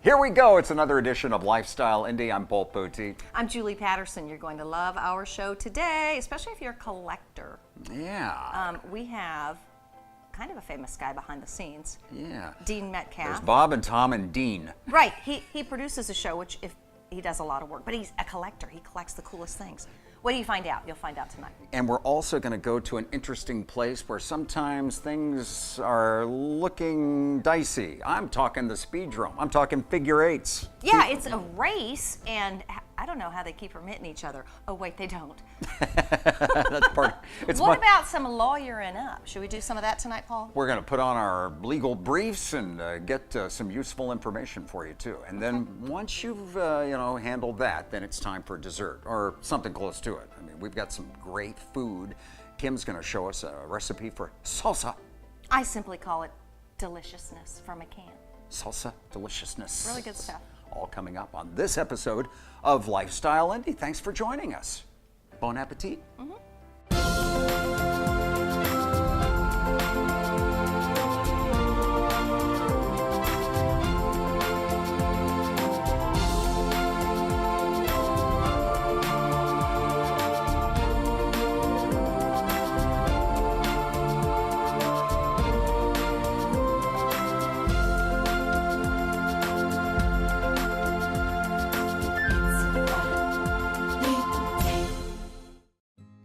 Here we go. It's another edition of Lifestyle Indy. I'm Paul Poteet. I'm Julie Patterson. You're going to love our show today, especially if you're a collector. Yeah. We have kind of a famous guy behind the scenes. Yeah. Dean Metcalf. There's Bob and Tom and Dean. Right. He produces a show, which if he does a lot of work, but he's a collector. He collects the coolest things. What do you find out? You'll find out tonight. And we're also going to go to an interesting place where sometimes things are looking dicey. I'm talking the speedrome. I'm talking figure eights. Yeah, it's a race, and I don't know how they keep from hitting each other. Oh, wait, they don't. That's part. What about some lawyering up? Should we do some of that tonight, Paul? We're going to put on our legal briefs and get some useful information for you too. And then once you've handled that, then it's time for dessert or something close to it. I mean, we've got some great food. Kim's going to show us a recipe for salsa. I simply call it deliciousness from a can. Salsa deliciousness. Really good stuff. All coming up on this episode of Lifestyle Indy. Thanks for joining us. Bon appetit.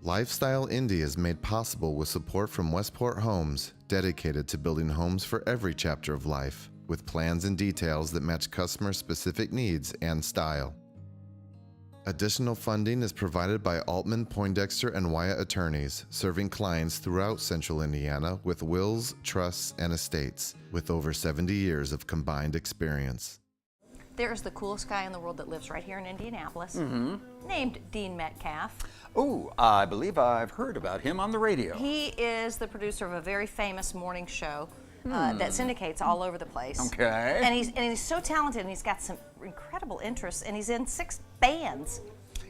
Lifestyle Indy is made possible with support from Westport Homes, dedicated to building homes for every chapter of life, with plans and details that match customer-specific needs and style. Additional funding is provided by Altman, Poindexter, and Wyatt attorneys, serving clients throughout Central Indiana with wills, trusts, and estates, with over 70 years of combined experience. There's the coolest guy in the world that lives right here in Indianapolis, named Dean Metcalf. Oh, I believe I've heard about him on the radio. He is the producer of a very famous morning show that syndicates all over the place. Okay. And he's so talented, and he's got some incredible interests, and he's in 6 bands.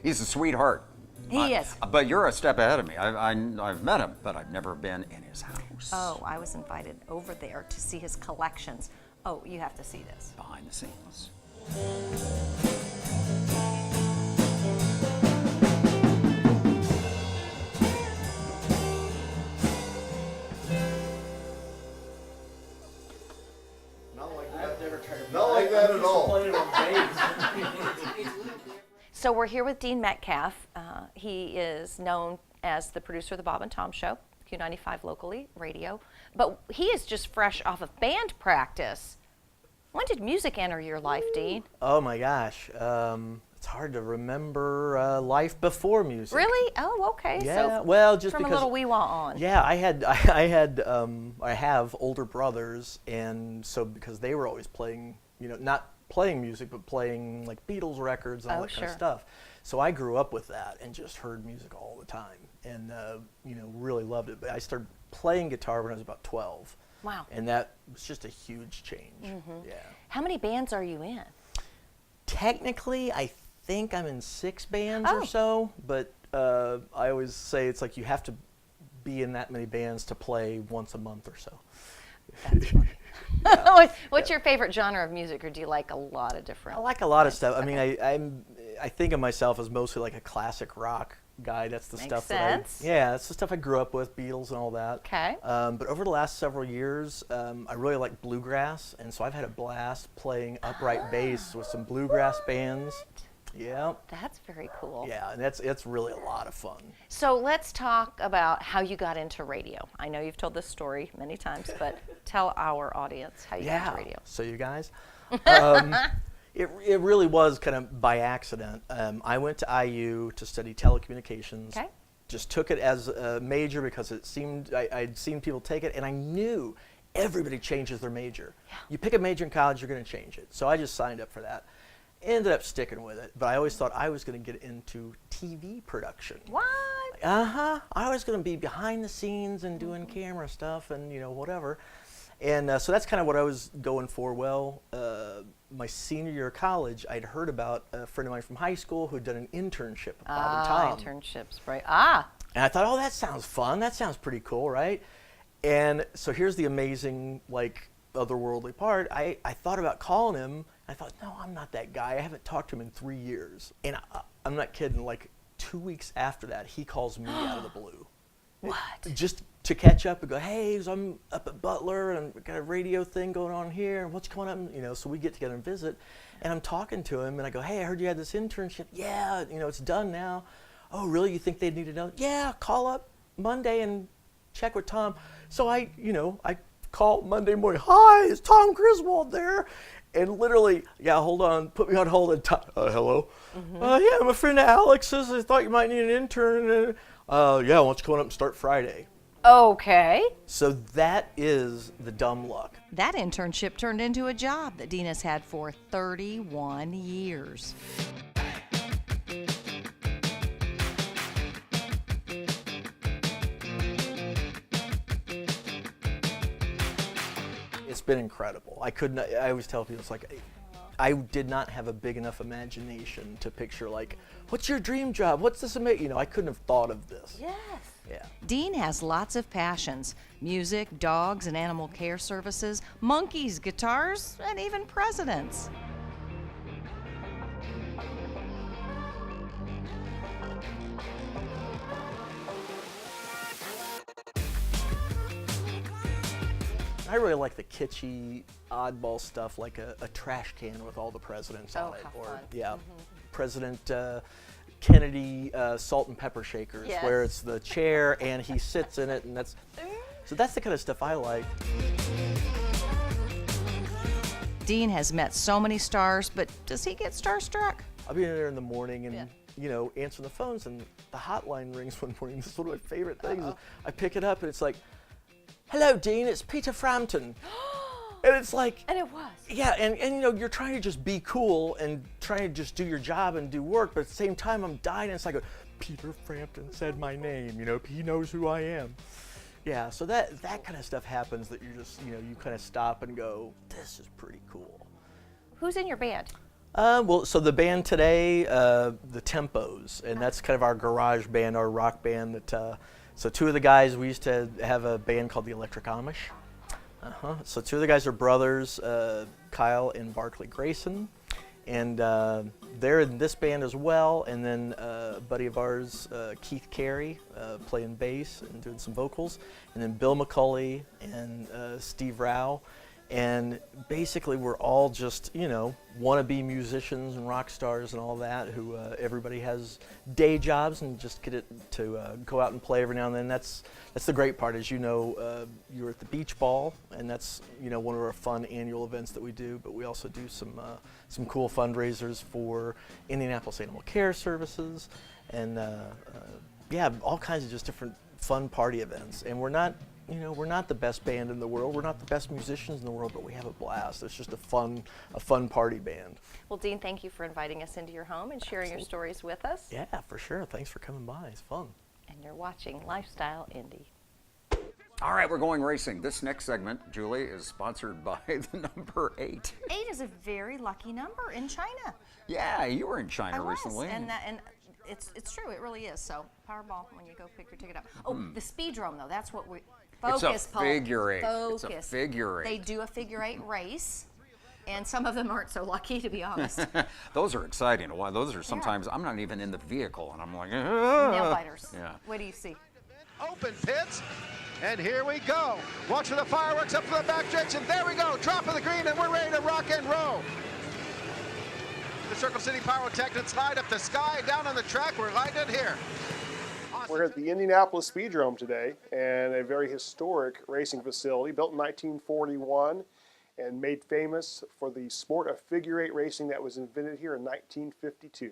He's a sweetheart. He is. But you're a step ahead of me. I've met him, but I've never been in his house. Oh, I was invited over there to see his collections. Oh, you have to see this. Behind the scenes. Not like that at all. So we're here with Dean Metcalf. He is known as the producer of the Bob and Tom Show, Q95 locally, radio. But he is just fresh off of band practice. When did music enter your life, Dean? Oh my gosh, it's hard to remember life before music. Really? Oh, okay. Yeah. So well, just from because a little wee wah on. Yeah, I have older brothers, and so because they were always playing, not playing music, but playing like Beatles records and all that kind of stuff. So I grew up with that and just heard music all the time, and really loved it. But I started playing guitar when I was about 12. Wow. And that was just a huge change. Yeah. How many bands are you in? Technically, I think I'm in 6 bands or so, but I always say it's like you have to be in that many bands to play once a month or so. That's funny. What's your favorite genre of music, or do you like a lot of different? I like a lot of stuff. I mean, I think of myself as mostly like a classic rock guy. That's the stuff sense. that's the stuff I grew up with, Beatles and all that. Okay. But over the last several years, I really like bluegrass, and so I've had a blast playing upright bass with some bluegrass bands. Yeah. That's very cool. Yeah, and it's really a lot of fun. So let's talk about how you got into radio. I know you've told this story many times, but tell our audience how you got into radio. So you guys, it really was kind of by accident. I went to IU to study telecommunications. Okay. Just took it as a major because it seemed I'd seen people take it, and I knew everybody changes their major. Yeah. You pick a major in college, you're going to change it. So I just signed up for that. Ended up sticking with it, but I always thought I was going to get into TV production. What? I was going to be behind the scenes and doing camera stuff and whatever. And so that's kind of what I was going for. Well, my senior year of college, I'd heard about a friend of mine from high school who'd done an internship with Bob and Tom. Internships, right? And I thought, oh, that sounds fun. That sounds pretty cool, right? And so here's the amazing, otherworldly part. I thought about calling him I thought, no, I'm not that guy. I haven't talked to him in 3 years. And I'm not kidding. Like 2 weeks after that, he calls me out of the blue. What? Just to catch up and go, hey, so I'm up at Butler and we got a radio thing going on here. And what's coming up? And, you know, so we get together and visit. And I'm talking to him and I go, hey, I heard you had this internship. Yeah, you know, it's done now. Oh, really? You think they'd need to know? Yeah, call up Monday and check with Tom. So I call Monday morning. Hi, is Tom Griswold there? And literally, yeah, hold on, put me on hold. And hello. Yeah, I'm a friend of Alex's. I thought you might need an intern. Yeah, why don't you come on up and start Friday? Okay. So that is the dumb luck. That internship turned into a job that Dean has had for 31 years. It's been incredible. I always tell people, it's like, I did not have a big enough imagination to picture, like, what's your dream job? What's this amazing? You know, I couldn't have thought of this. Yes. Yeah. Dean has lots of passions: music, dogs and animal care services, monkeys, guitars, and even presidents. I really like the kitschy, oddball stuff, like a trash can with all the presidents on it. how Or fun. yeah, President Kennedy salt and pepper shakers, Yes. where it's the chair and he sits in it, and that's the kind of stuff I like. Dean has met so many stars, but does he get starstruck? I'll be in there in the morning and Yeah. you know, answering the phones, and the hotline rings one morning. This is one of my favorite things. I pick it up and it's like, hello, Dean, it's Peter Frampton. And it's like, And it was. yeah, and you know, you're trying to just be cool and trying to just do your job and do work, but at the same time, I'm dying. And it's like, Peter Frampton said my name. You know, he knows who I am. Yeah, so that kind of stuff happens that you're just, you know, you kind of stop and go, this is pretty cool. Who's in your band? Well, so the band today, the Tempos, and that's kind of our garage band, our rock band. That so two of the guys, we used to have a band called the Electric Amish. So two of the guys are brothers, Kyle and Barkley Grayson, and they're in this band as well. And then a buddy of ours, Keith Carey, playing bass and doing some vocals, and then Bill McCulley and Steve Rao. And basically, we're all just, you know, wannabe musicians and rock stars and all that, who everybody has day jobs and just get it to go out and play every now and then. That's the great part, is, you know, you're at the beach ball, and that's, you know, one of our fun annual events that we do. But we also do some cool fundraisers for Indianapolis Animal Care Services, and yeah, all kinds of just different fun party events. And we're not, you know, we're not the best band in the world. We're not the best musicians in the world, but we have a blast. It's just a fun party band. Well, Dean, thank you for inviting us into your home and sharing your stories with us. Yeah, for sure. Thanks for coming by. It's fun. And you're watching Lifestyle Indy. All right, we're going racing. This next segment, Julie, is sponsored by the number 8. 8 is a very lucky number in China. Yeah, you were in China I was, recently. and it's true. It really is. So Powerball, when you go pick your ticket up. Oh, the Speedrome though. That's what we focus. It's a Paul. figure 8. Focus. It's a figure 8. They do a figure 8 race, and some of them aren't so lucky, to be honest. Those are exciting. Why? Those are sometimes I'm not even in the vehicle, and I'm like, Nail biters. Yeah. What do you see? Open pits, and here we go. Watch for the fireworks up for the back stretch, and there we go. Drop of the green, and we're ready to rock and roll. The Circle City Pyrotechnics light up the sky. Down on the track, we're lighting it here. We're here at the Indianapolis Speedrome today, and a very historic racing facility built in 1941 and made famous for the sport of figure 8 racing that was invented here in 1952.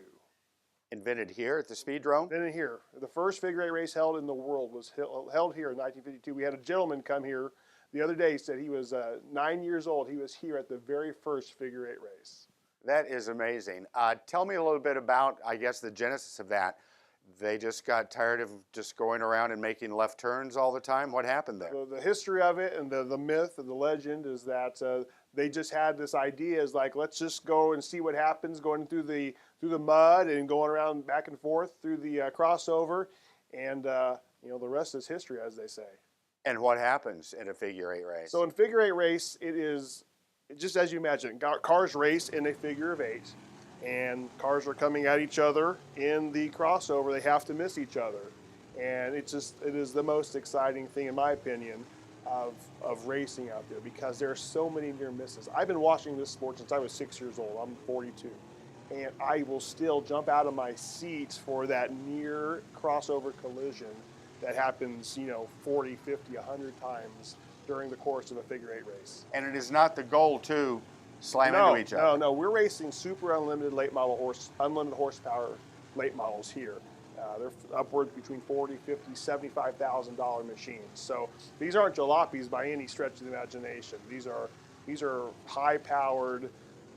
Invented here at the Speedrome? Invented here. The first figure 8 race held in the world was held here in 1952. We had a gentleman come here the other day, said he was 9 years old. He was here at the very first figure 8 race. That is amazing. Tell me a little bit about, I guess, the genesis of that. They just got tired of just going around and making left turns all the time. What happened there? The history of it and the myth and the legend is that they just had this idea, is like, let's just go and see what happens going through the mud and going around back and forth through the crossover, and you know, the rest is history, as they say. And what happens in a figure 8 race? So in figure 8 race, it is just as you imagine, cars race in a figure of 8, and cars are coming at each other in the crossover. They have to miss each other, and it is the most exciting thing, in my opinion, of racing out there, because there are so many near misses. I've been watching this sport since I was 6 years old. I'm 42. And I will still jump out of my seat for that near crossover collision that happens, 40, 50, 100 times during the course of a figure 8 race. And it is not the goal to slam into each other. No, we're racing super unlimited unlimited horsepower late models here. They're upwards between $40,000, $50,000, $75,000 machines. So these aren't jalopies by any stretch of the imagination. These are high-powered,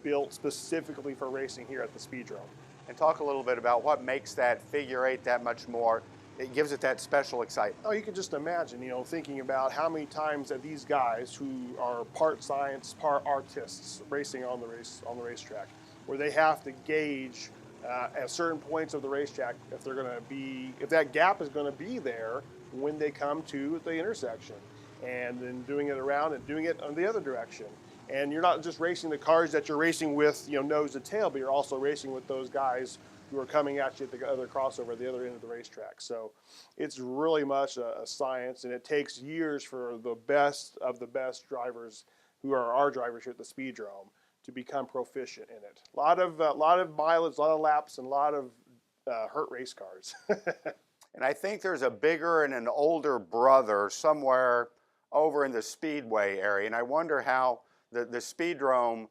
built specifically for racing here at the Speedrome. And talk a little bit about what makes that figure 8 that much more. It gives it that special excitement. Oh, you can just imagine, thinking about how many times that these guys who are part science, part artists, racing on the racetrack, where they have to gauge at certain points of the racetrack if that gap is going to be there when they come to the intersection, and then doing it around and doing it on the other direction. And you're not just racing the cars that you're racing with, nose to tail, but you're also racing with those guys who are coming at you at the other crossover, at the other end of the racetrack. So it's really much a science, and it takes years for the best of the best drivers who are our drivers here at the Speedrome to become proficient in it. A lot of mileage, a lot of laps, and a lot of hurt race cars. And I think there's a bigger and an older brother somewhere over in the Speedway area, and I wonder how the Speedrome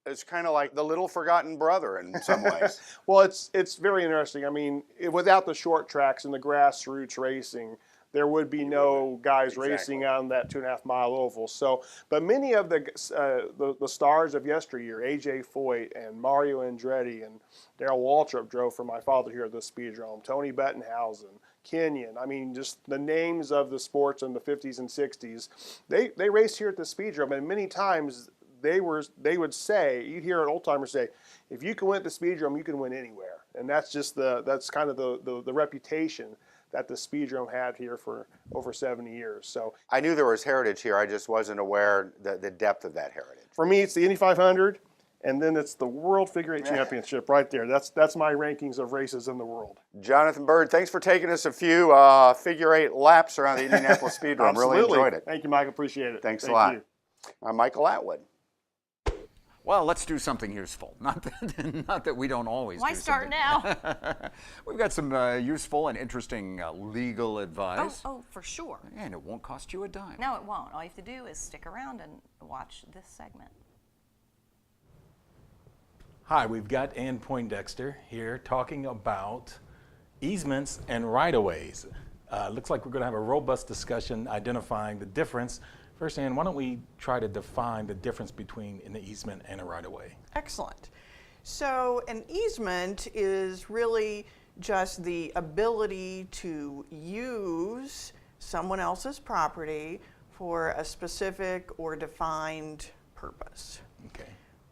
is kind of like the little forgotten brother in some ways. Well, it's very interesting. I mean, without the short tracks and the grassroots racing, there would be no guys racing on that 2.5-mile oval. So, but many of the stars of yesteryear, AJ Foyt and Mario Andretti and Darrell Waltrip drove for my father here at the Speedrome. Tony Bettenhausen, Kenyon. I mean, just the names of the sports in the 50s and 60s. They raced here at the Speedrome, and many times they would say, you'd hear an old timer say, if you can win at the Speedrome, you can win anywhere. And that's just that's kind of the reputation that the Speedrome had here for over 70 years. So I knew there was heritage here. I just wasn't aware the depth of that heritage. For me, it's the Indy 500, and then it's the World Figure 8 Championship right there. That's my rankings of races in the world. Jonathan Bird, thanks for taking us a few figure 8 laps around the Indianapolis Speedrome. Really enjoyed it. Thank you, Mike. Appreciate it. Thanks a lot. I'm Michael Atwood. Well, let's do something useful. Not that we don't always Why do start something. now? We've got some useful and interesting legal advice. Oh, for sure. And it won't cost you a dime. No, it won't. All you have to do is stick around and watch this segment. Hi, we've got Ann Poindexter here talking about easements and right-of-ways. Looks like we're going to have a robust discussion identifying the difference. First, Ann, why don't we try to define the difference between an easement and a right-of-way? Excellent. So an easement is really just the ability to use someone else's property for a specific or defined purpose. Okay.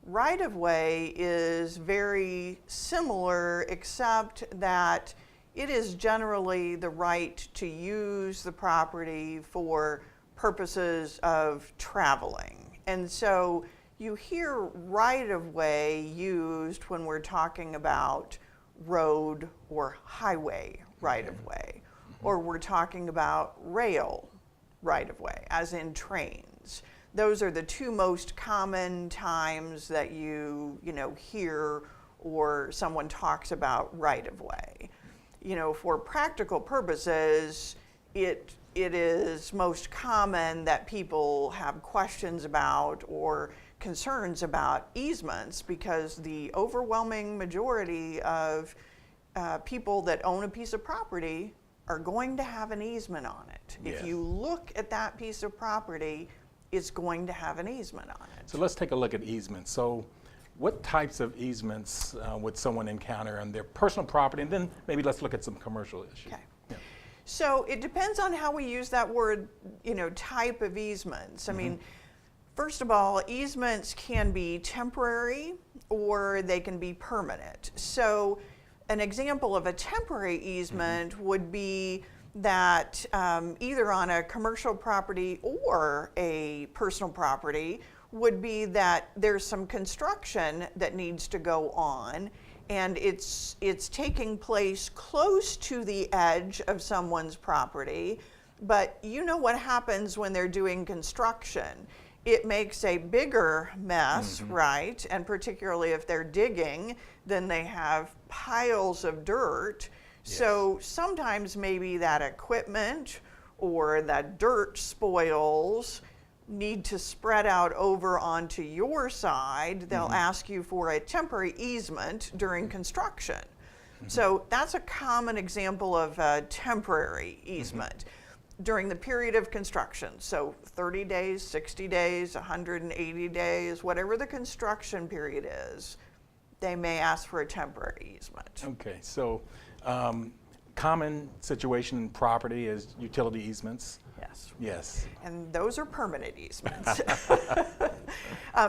Right-of-way is very similar, except that it is generally the right to use the property for purposes of traveling. And so you hear right-of-way used when we're talking about road or highway right-of-way, or we're talking about rail right-of-way, as in trains. Those are the two most common times that you hear or someone talks about right-of-way. For practical purposes, it is most common that people have questions about or concerns about easements, because the overwhelming majority of people that own a piece of property are going to have an easement on it. Yes. If you look at that piece of property, it's going to have an easement on it. So let's take a look at easements. So what types of easements would someone encounter on their personal property? And then maybe let's look at some commercial issues. Okay. Yeah. So it depends on how we use that word, type of easements. I mean, first of all, easements can be temporary or they can be permanent. So an example of a temporary easement would be that either on a commercial property or a personal property, would be that there's some construction that needs to go on, and it's taking place close to the edge of someone's property. But you know what happens when they're doing construction. It makes a bigger mess, right? And particularly if they're digging, then they have piles of dirt. Yes. So sometimes maybe that equipment or that dirt spoils need to spread out over onto your side. They'll ask you for a temporary easement during construction. So that's a common example of a temporary easement during the period of construction. So 30 days, 60 days, 180 days, whatever the construction period is, they may ask for a temporary easement. Okay, so common situation in property is utility easements. Yes. Yes. And those are permanent easements.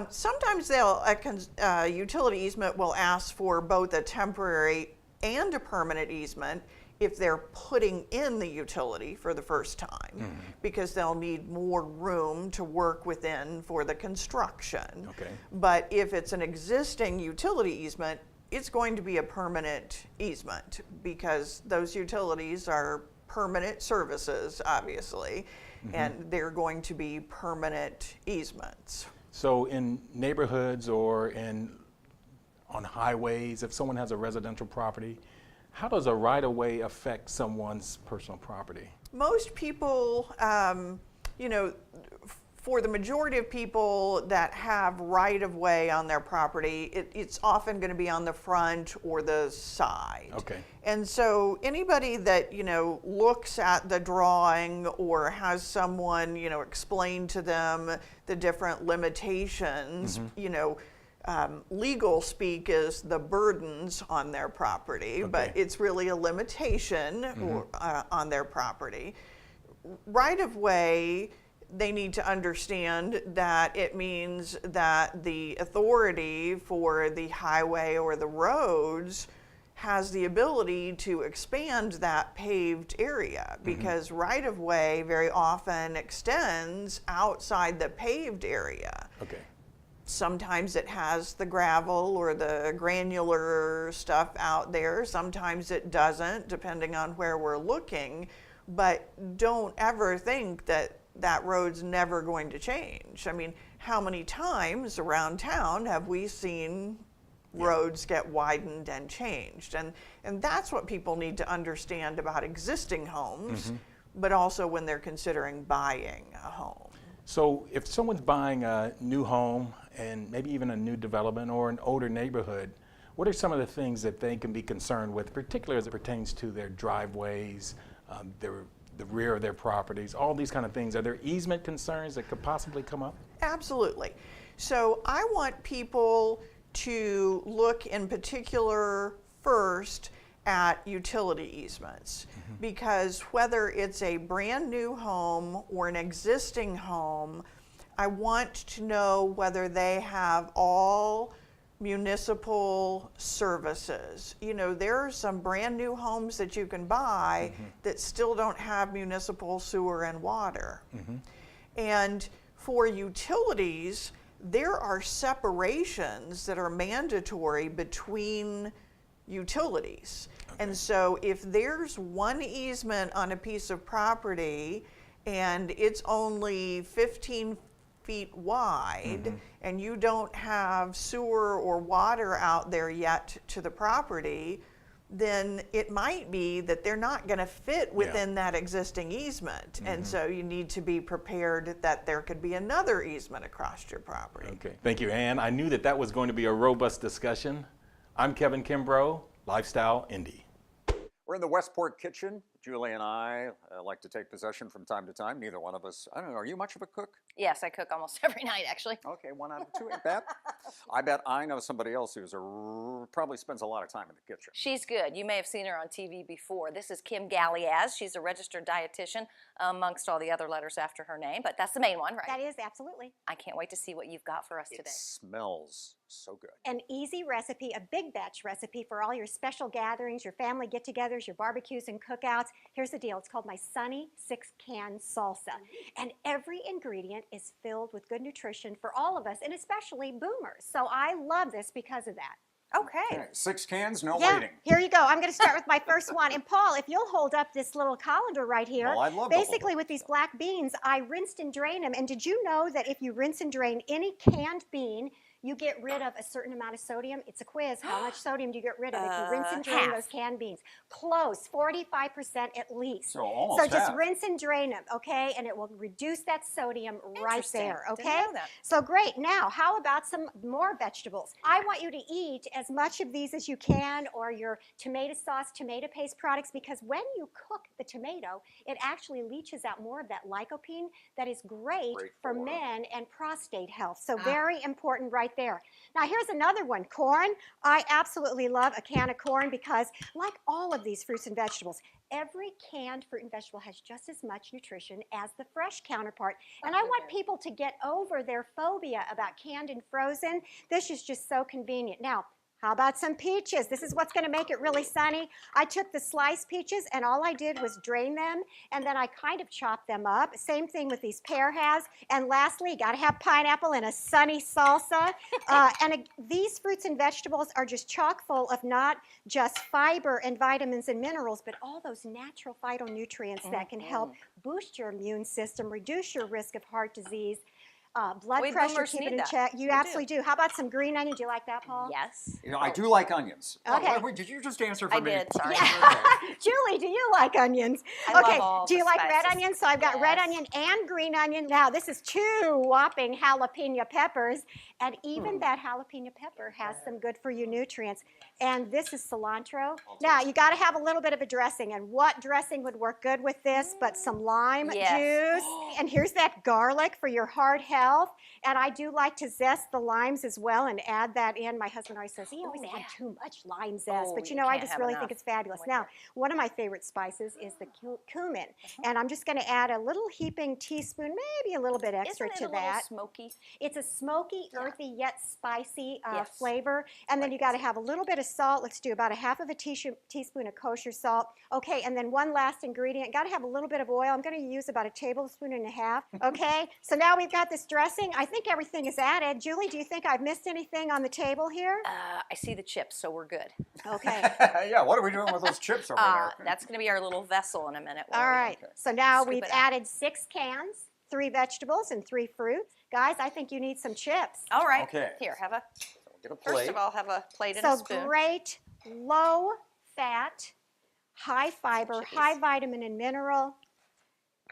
Sometimes a utility easement will ask for both a temporary and a permanent easement if they're putting in the utility for the first time, because they'll need more room to work within for the construction. Okay. But if it's an existing utility easement, it's going to be a permanent easement, because those utilities are permanent services, obviously, and they're going to be permanent easements. So in neighborhoods or on highways, if someone has a residential property, how does a right-of-way affect someone's personal property? Most people, for the majority of people that have right-of-way on their property, it's often going to be on the front or the side. Okay. And so anybody that, looks at the drawing or has someone, explain to them the different limitations, legal speak is the burdens on their property, but it's really a limitation on their property. Right-of-way, they need to understand that it means that the authority for the highway or the roads has the ability to expand that paved area, because right-of-way very often extends outside the paved area. Okay. Sometimes it has the gravel or the granular stuff out there. Sometimes it doesn't, depending on where we're looking. But don't ever think that that road's never going to change. I mean, how many times around town have we seen roads get widened and changed? And that's what people need to understand about existing homes, but also when they're considering buying a home. So if someone's buying a new home and maybe even a new development or an older neighborhood, what are some of the things that they can be concerned with, particularly as it pertains to their driveways, the rear of their properties, all these kind of things? Are there easement concerns that could possibly come up? Absolutely. So I want people to look in particular first at utility easements, because whether it's a brand new home or an existing home, I want to know whether they have all municipal services. There are some brand new homes that you can buy that still don't have municipal sewer and water. And for utilities, there are separations that are mandatory between utilities. And so if there's one easement on a piece of property and it's only 15 feet wide and you don't have sewer or water out there yet to the property, then it might be that they're not going to fit within that existing easement. And so you need to be prepared that there could be another easement across your property. Okay, thank you, Ann. I knew that was going to be a robust discussion. I'm Kevin Kimbrough, LifeStyle Indy. We're in the Westport kitchen. Julie and I like to take possession from time to time. Neither one of us, I don't know, are you much of a cook? Yes, I cook almost every night, actually. Okay, 1 out of 2, I bet I know somebody else who's probably spends a lot of time in the kitchen. She's good. You may have seen her on TV before. This is Kim Galliaz. She's a registered dietitian amongst all the other letters after her name, but that's the main one, right? That is, absolutely. I can't wait to see what you've got for us today. It smells so good. An easy recipe, a big batch recipe for all your special gatherings, your family get-togethers, your barbecues and cookouts. Here's the deal. It's called my Sunny 6-Can Salsa. And every ingredient is filled with good nutrition for all of us, and especially boomers. So I love this because of that. Okay. 6 cans, no Yeah, waiting. here you go. I'm going to start with my first one. And Paul, if you'll hold up this little colander right here. Well, I'd love to hold Basically, up with these black beans, I rinsed and drained them. And did you know that if you rinse and drain any canned bean, you get rid of a certain amount of sodium? It's a quiz. How much sodium do you get rid of if you rinse and drain those canned beans? Close, 45% at least. So almost So just half. rinse and drain them, okay? And it will reduce that sodium right Interesting. there, Didn't okay? know that. So great. Now, how about some more vegetables? I want you to eat as much of these as you can, or your tomato sauce, tomato paste products, because when you cook the tomato, it actually leaches out more of that lycopene that is great for men and prostate health. So very important right there. Now here's another one, corn. I absolutely love a can of corn because, like all of these fruits and vegetables, every canned fruit and vegetable has just as much nutrition as the fresh counterpart. And I want people to get over their phobia about canned and frozen. This is just so convenient. Now, how about some peaches? This is what's going to make it really sunny. I took the sliced peaches and all I did was drain them, and then I kind of chopped them up. Same thing with these pear halves. And lastly, you got to have pineapple in a sunny salsa. These fruits and vegetables are just chock full of not just fiber and vitamins and minerals, but all those natural phytonutrients that can help boost your immune system, reduce your risk of heart disease, blood pressure, boomers keep it need in that. check. You We absolutely do. How about some green onion? Do you like that, Paul? Yes. You know, I do like onions. Okay. Wait, did you just answer for I me? did, sorry. Julie, do you like onions? I love Okay, all do you the like red spices. onions? So I've got red Yes. onion and green onion. Now, this is 2 whopping jalapeno peppers, and even that jalapeno pepper has some good for you nutrients. And this is cilantro. Now, you got to have a little bit of a dressing, and what dressing would work good with this but some lime Yes. juice? And here's that garlic for your heart health. And I do like to zest the limes as well and add that in. My husband always says he always had too much lime zest, but you know, I can't just have really enough. think it's fabulous. Now, one of my favorite spices is the cumin, and I'm just going to add a little heaping teaspoon, maybe a little bit extra Isn't it to a little that. smoky? It's a smoky, earthy, yet spicy Yes. flavor. And then you got to have a little bit of salt. Let's do about a half of a teaspoon of kosher salt. Okay, and then one last ingredient. Got to have a little bit of oil. I'm going to use about a tablespoon and a half. Okay, so now we've got this dressing. I think everything is added. Julie, do you think I've missed anything on the table here? I see the chips, so we're good. Okay. Yeah, what are we doing with those chips over there? That's going to be our little vessel in a minute. All right. So now Scoop we've it out. added 6 cans, 3 vegetables, and 3 fruits. Guys, I think you need some chips. All right. Okay. Here, have a. Get a First plate. of all, have a plate and a So spoon. great, low fat, high fiber, chippies. high vitamin and mineral.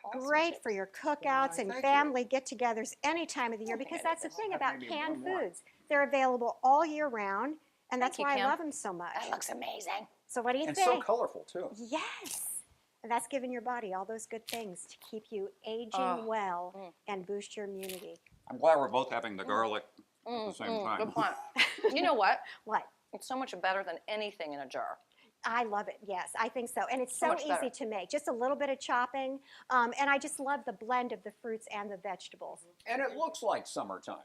Awesome Great chips. for your cookouts and thank family get-togethers any time of the year, because that's the thing about canned foods. They're available all year round, and that's Thank you, why I Kim. love them so much. That looks amazing. So what do you And think? so colorful, too. Yes. And that's giving your body all those good things to keep you aging well and boost your immunity. I'm glad we're both having the garlic at the same time. Good point. You know what? What? It's so much better than anything in a jar. I love it, yes, I think so. And it's So so much easy better. to make. Just a little bit of chopping. And I just love the blend of the fruits and the vegetables. And it looks like summertime.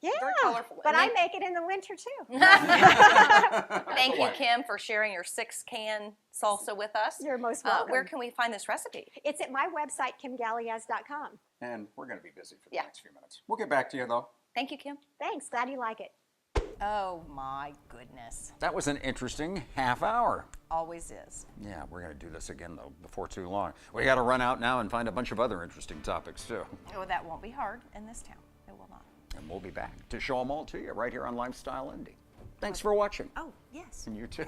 Yeah, Very colorful. but And I then- make it in the winter too. Thank you, Kim, for sharing your 6-can salsa with us. You're most welcome. Where can we find this recipe? It's at my website, kimgaliaz.com. And we're going to be busy for the Yeah. next few minutes. We'll get back to you, though. Thank you, Kim. Thanks, glad you like it. Oh my goodness. That was an interesting half hour. Always is. Yeah, we're going to do this again, though, before too long. We got to run out now and find a bunch of other interesting topics, too. Oh, that won't be hard in this town. It will not. And we'll be back to show them all to you right here on LifeStyle Indy. Thanks for watching. Oh, yes. And you too.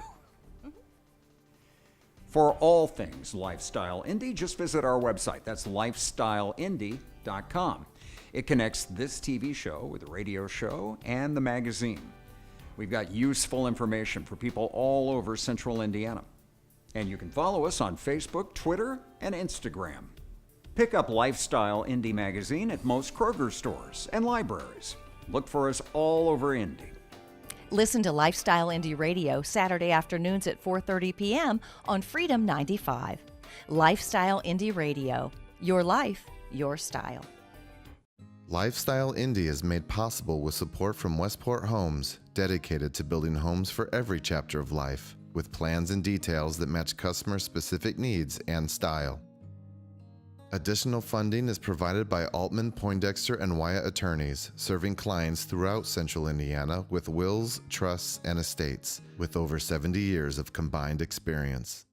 For all things Lifestyle Indy, just visit our website. That's lifestyleindy.com. It connects this TV show with the radio show and the magazine. We've got useful information for people all over central Indiana. And you can follow us on Facebook, Twitter, and Instagram. Pick up Lifestyle Indy magazine at most Kroger stores and libraries. Look for us all over Indy. Listen to Lifestyle Indie Radio Saturday afternoons at 4:30 p.m. on Freedom 95. Lifestyle Indie Radio. Your life, your style. Lifestyle Indy is made possible with support from Westport Homes, dedicated to building homes for every chapter of life, with plans and details that match customer-specific needs and style. Additional funding is provided by Altman, Poindexter, and Wyatt attorneys, serving clients throughout Central Indiana with wills, trusts, and estates, with over 70 years of combined experience.